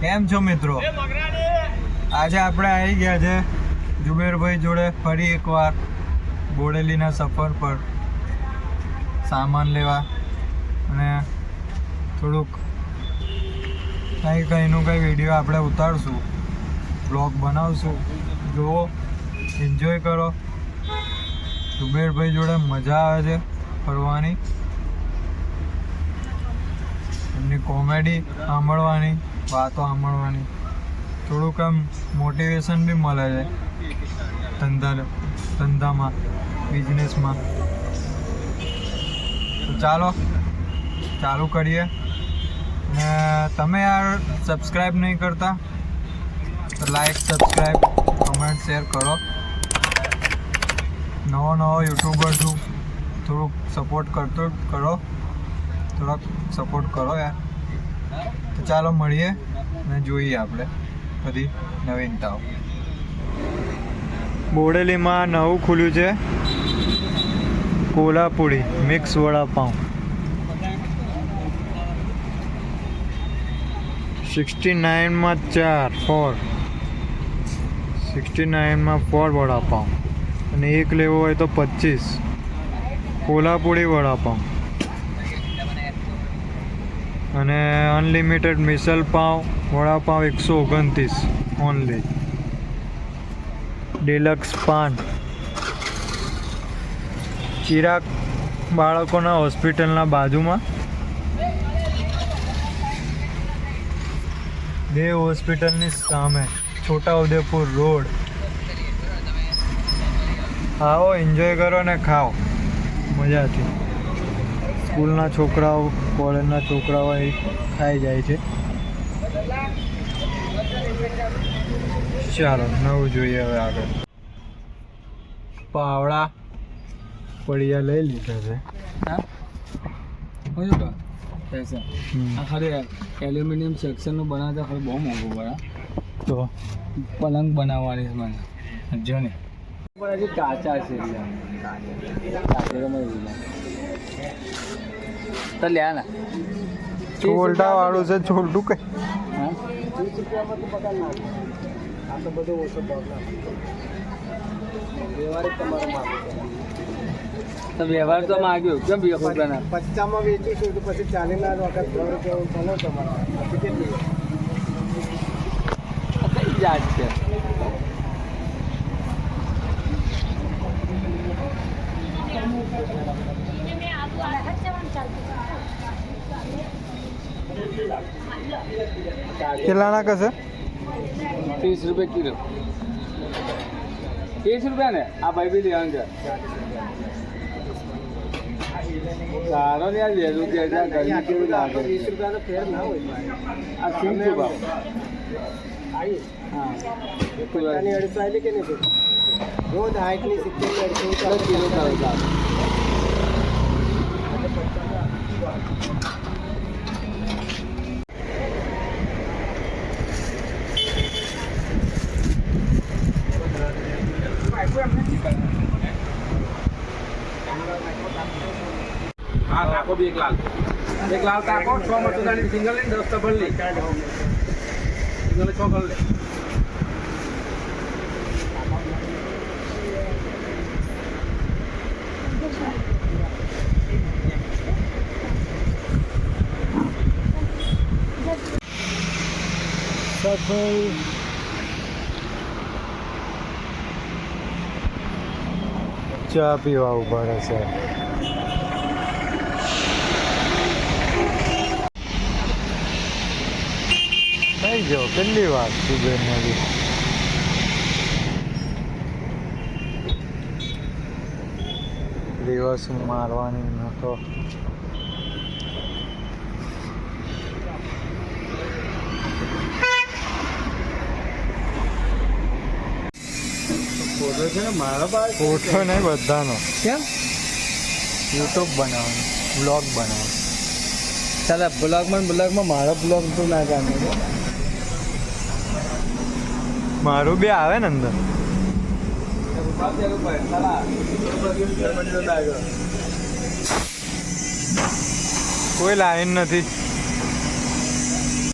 કેમ છો મિત્રો? આજે આપણે આવી ગયા છે જુબેરભાઈ જોડે ફરી એકવાર બોડેલીના સફર પર સામાન લેવા અને થોડુંક કંઈનું કંઈ વિડીયો આપણે ઉતારશું, બ્લોગ બનાવશું. જુઓ, એન્જોય કરો. જુબેરભાઈ જોડે મજા આવે છે ફરવાની, એમની કોમેડી સાંભળવાની, વાતો સાંભળવાની, થોડુંક આમ મોટિવેશન બી મળે છે ધંધામાં, બિઝનેસમાં. તો ચાલો ચાલુ કરીએ. ને તમે યાર સબસ્ક્રાઈબ નહીં કરતા તો લાઈક, સબસ્ક્રાઈબ, કમેન્ટ, શેર કરો. નવો યુટ્યુબર છું, થોડુંક સપોર્ટ થોડોક સપોર્ટ કરો યાર. તો ચાલો મળીએ અને જોઈએ આપણે બધી નવીનતાઓ. બોડેલીમાં નવું ખુલ્યું છે કોલ્હાપુરી મિક્સ વડાપાઉં. 69માં 4 વડાપાઉં અને એક લેવો હોય તો 25. કોલ્હાપુરી વડાપાઉં અને અનલિમિટેડ મિસલ પાવ વડાપાવ 129 ઓનલી. ડિલક્સ પાન. ચિરાગ બાળકોના હોસ્પિટલના બાજુમાં, દેવ હોસ્પિટલની સામે, છોટાઉદેપુર રોડ. આવો, એન્જોય કરો ને ખાઓ મજાથી. સ્કૂલના છોકરાઓ, કોલેજના છોકરાઓ ખાઈ જાય છે. ચાલો નવું જોઈએ હવે આગળ. પાવડા પડિયા લઈ લીધા છે. ખાલી એલ્યુમિનિયમ સેક્શનનું બનાવતા હવે બહુ મોંઘું પડે. તો પલંગ બનાવવાની છે મને જને પણ હજી કાચા છે તો લ્યા ના છોલટા વાળું છે. છોલટું કઈ હા 30 રૂપિયામાં તો પગાર ના આ તો બધો ઓછો ભાવ વ્યવહાર તમારો માગ્યો તો વ્યવહાર તો માગ્યો કેમ 20 રૂપિયાના 50માં વેચીશું તો પછી 40 ના વખત 3 રૂપિયા ભલો તમારા પછી કેટલી કઈ જાત છે. કેટલાના કશે? 30 રૂપિયા કિલો. 30 રૂપિયા ને આ ભાઈ બી લેવાનું છે. સારો ને યાર 2 રૂપિયા ગરમી કેવી લાગે. 20 રૂપિયા તો ફેર ના હોય. આ સિંગ છે બાપ. આવી હા પોતાની 250 આલી કે નહીં રોજ 60 ની 70 250 કિલો થાય. हाँ ताको भी एक लाल ताको 6 मटूदानी सिंगल ले 10 डबल ले सिंगल 6 कर ले. ચા પીવા ઉભા રહેશે. થઈ જાઓ, કેટલી વાર સુબેર નદી. દિવસ મારવાની ન તો ફોટો છે ને મારા પાસે. ફોટો નહીં બધાનો. કેમ? યુટ્યુબ બનાવવાનું, બ્લોગ બનાવવાનું. ચાલે બ્લોગમાં મારો બ્લોગ તો ના કામે. મારું બી આવે ને અંદર. કોઈ લાઈન નથી.